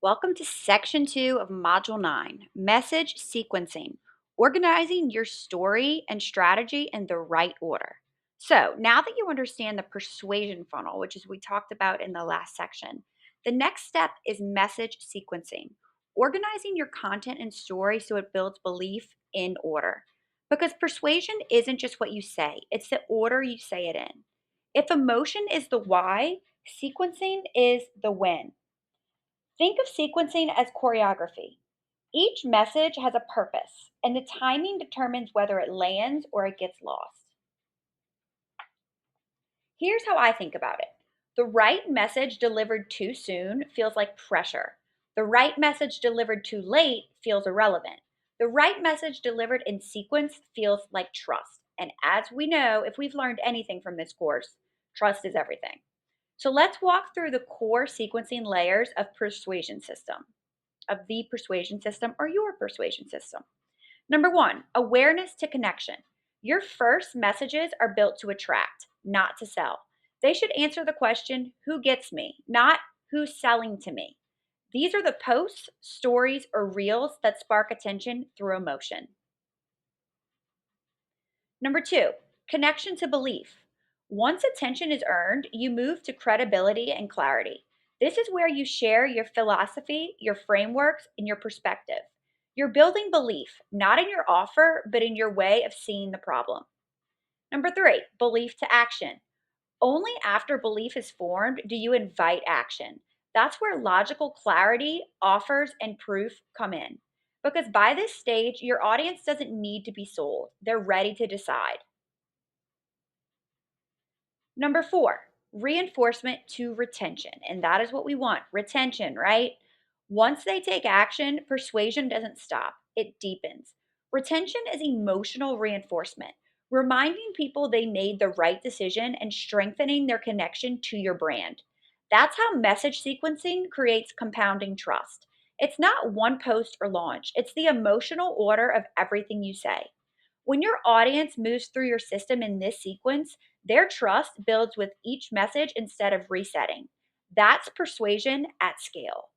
Welcome to Section 2 of Module 9 Message Sequencing, organizing your story and strategy in the right order. So, now that you understand the persuasion funnel, which is we talked about in the last section, the next step is message sequencing, organizing your content and story so it builds belief in order. Because persuasion isn't just what you say, it's the order you say it in. If emotion is the why, sequencing is the when. Think of sequencing as choreography. Each message has a purpose, and the timing determines whether it lands or it gets lost. Here's how I think about it: the right message delivered too soon feels like pressure, the right message delivered too late feels irrelevant. The right message delivered in sequence feels like trust. And as we know, if we've learned anything from this course, trust is everything. So let's walk through the core sequencing layers of the persuasion system or your persuasion system. Number one, awareness to connection. Your first messages are built to attract, not to sell. They should answer the question, who gets me, not who's selling to me. These are the posts, stories, or reels that spark attention through emotion. Number two, connection to belief. Once attention is earned, you move to credibility and clarity. This is where you share your philosophy, your frameworks, and your perspective. You're building belief, not in your offer, but in your way of seeing the problem. Number three, belief to action. Only after belief is formed do you invite action. That's where logical clarity, offers, and proof come in. Because by this stage, your audience doesn't need to be sold, they're ready to decide. Number four, reinforcement to retention. And that is what we want: retention, right? Once they take action, persuasion doesn't stop, it deepens. Retention is emotional reinforcement, reminding people they made the right decision and strengthening their connection to your brand. That's how message sequencing creates compounding trust. It's not one post or launch, it's the emotional order of everything you say. When your audience moves through your system in this sequence, their trust builds with each message instead of resetting. That's persuasion at scale.